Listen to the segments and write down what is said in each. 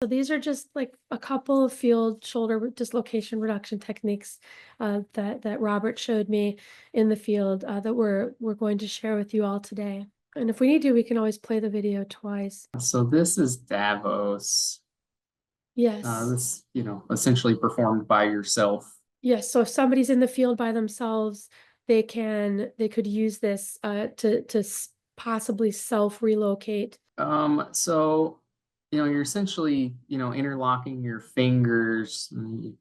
So these are just like a couple of field shoulder dislocation reduction techniques that Robert showed me in the field that we're going to share with you all today. And if we need to, we can always play the video twice. So this is Davos. Yes. This, essentially performed by yourself. Yes. So if somebody's in the field by themselves, they could use this to possibly self-relocate. So, you're essentially, interlocking your fingers, and you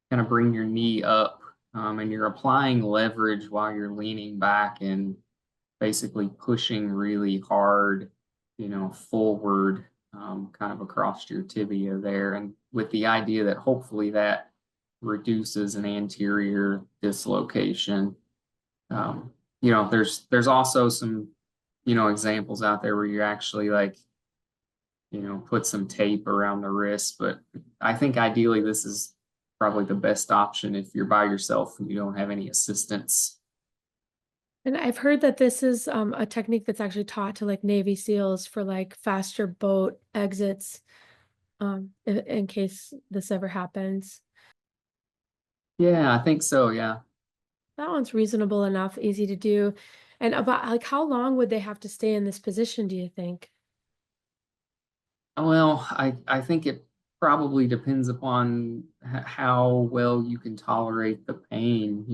kind of bring your knee up, and you're applying leverage while you're leaning back and basically pushing really hard, forward, kind of across your tibia there. And with the idea that hopefully that reduces an anterior dislocation. There's also some, examples out there where you actually like, put some tape around the wrist. But I think ideally this is probably the best option if you're by yourself and you don't have any assistance. And I've heard that this is a technique that's actually taught to like Navy SEALs for like faster boat exits, in case this ever happens. Yeah, I think so. Yeah. That one's reasonable enough, easy to do. And about like how long would they have to stay in this position, do you think? Well, I think it probably depends upon how well you can tolerate the pain,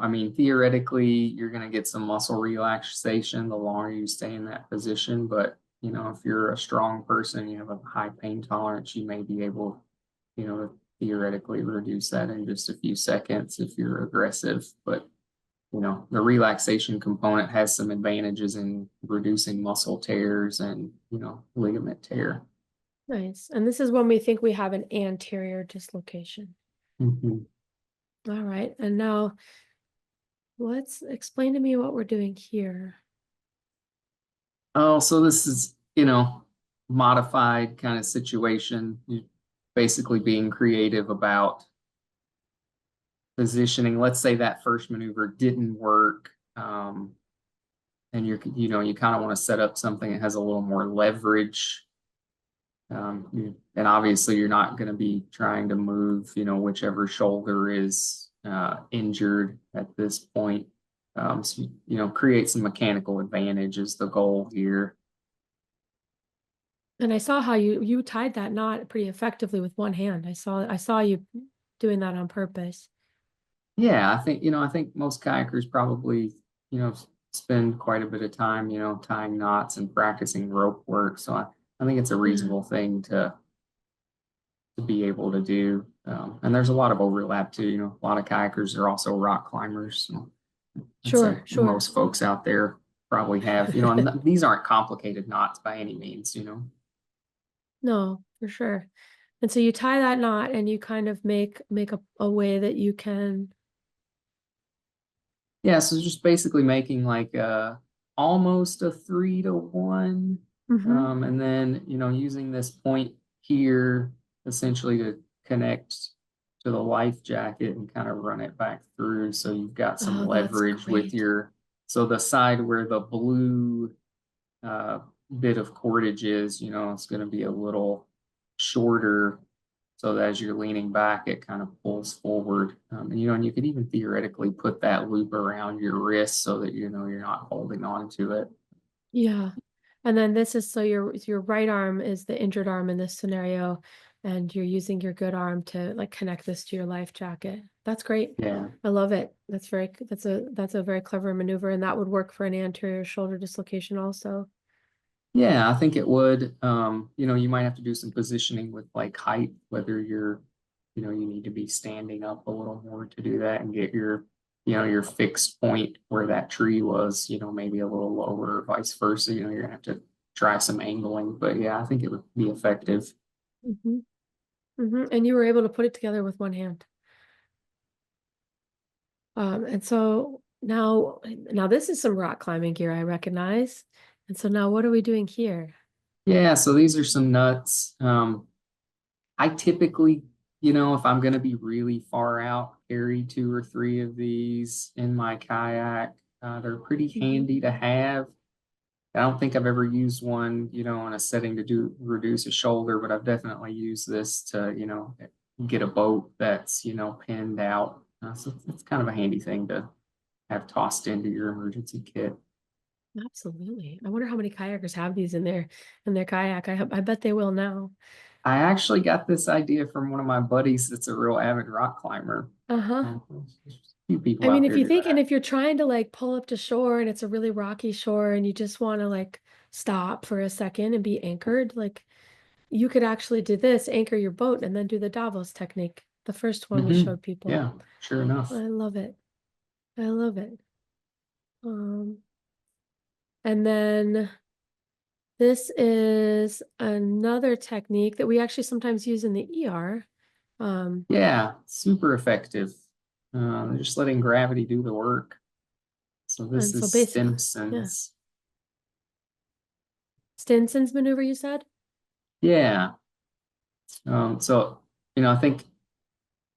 I mean, theoretically, you're going to get some muscle relaxation the longer you stay in that position. But, if you're a strong person, you have a high pain tolerance, you may be able, to theoretically reduce that in just a few seconds if you're aggressive. But, the relaxation component has some advantages in reducing muscle tears and, ligament tear. Nice. And this is when we think we have an anterior dislocation. Mhm. All right. And now let's explain to me what we're doing here. Oh, so this is, modified kind of situation. You basically being creative about positioning. Let's say that first maneuver didn't work. And you kind of want to set up something that has a little more leverage. And obviously you're not going to be trying to move, whichever shoulder is injured at this point. So, create some mechanical advantage is the goal here. And I saw how you tied that knot pretty effectively with one hand. I saw you doing that on purpose. Yeah, I think most kayakers probably, spend quite a bit of time, tying knots and practicing rope work. So I think it's a Yeah. reasonable thing to be able to do. And there's a lot of overlap too. A lot of kayakers are also rock climbers. So I'd say Sure, sure. most folks out there probably have, and these aren't complicated knots by any means. No, for sure. And so you tie that knot and you kind of make a way that you can. Yeah, so just basically making like almost a 3-to-1. Mhm. And then, using this point here essentially to connect to the life jacket and kind of run it back through. So you've got some Oh, that's leverage with great. so the side where the blue uh, bit of cordage is, it's going to be a little shorter so that as you're leaning back, it kind of pulls forward. And you could even theoretically put that loop around your wrist so that, you're not holding on to it. Yeah. And then this is so your right arm is the injured arm in this scenario, and you're using your good arm to like connect this to your life jacket. That's great. Yeah. I love it. That's a very clever maneuver, and that would work for an anterior shoulder dislocation also. Yeah, I think it would. You might have to do some positioning with like height, whether you need to be standing up a little more to do that and get your fixed point where that tree was, maybe a little lower or vice versa. You're gonna have to try some angling, but yeah, I think it would be effective. Hmm. And you were able to put it together with one hand. And so now this is some rock climbing gear I recognize. And so now what are we doing here? Yeah, so these are some nuts. I typically, if I'm going to be really far out, carry 2 or 3 of these in my kayak. They're pretty Mhm. handy to have. I don't think I've ever used one, in a setting to do reduce a shoulder, but I've definitely used this to, get a boat that's, pinned out. So it's kind of a handy thing to have tossed into your emergency kit. Absolutely. I wonder how many kayakers have these in their kayak. I bet they will now. I actually got this idea from one of my buddies that's a real avid rock climber. Uh-huh. There's a few I people mean, out if there you do think, and that. if you're trying to like pull up to shore and it's a really rocky shore and you just want to like stop for a second and be anchored, like you could actually do this, anchor your boat, and then do the Davos technique, the first one we showed people. Yeah, sure enough. I love it. I love it. Um, and then this is another technique that we actually sometimes use in the ER. Yeah, super effective. Just letting gravity do the work. So this And so is basically, yeah. Stimson's. Stinson's maneuver, you said? Yeah. So, I think,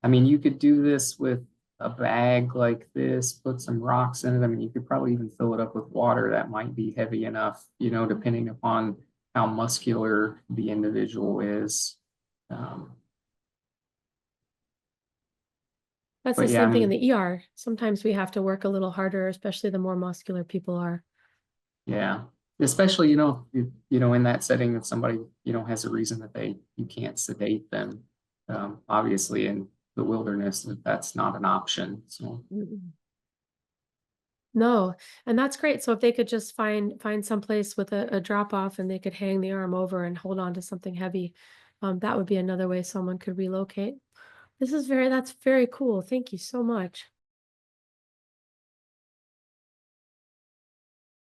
I mean, you could do this with a bag like this, put some rocks in it. I mean, you could probably even fill it up with water. That might be heavy enough, depending upon how muscular the individual is. Um, That's the but yeah, I same thing in mean, the ER. Sometimes we have to work a little harder, especially the more muscular people are. yeah, especially, in that setting, if somebody, has a reason that you can't sedate them. Obviously in the wilderness, that's not an option. So, Mm-mm. No, and that's great. So if they could just find some place with a drop off and they could hang the arm over and hold on to something heavy, that would be another way someone could relocate. That's very cool. Thank you so much.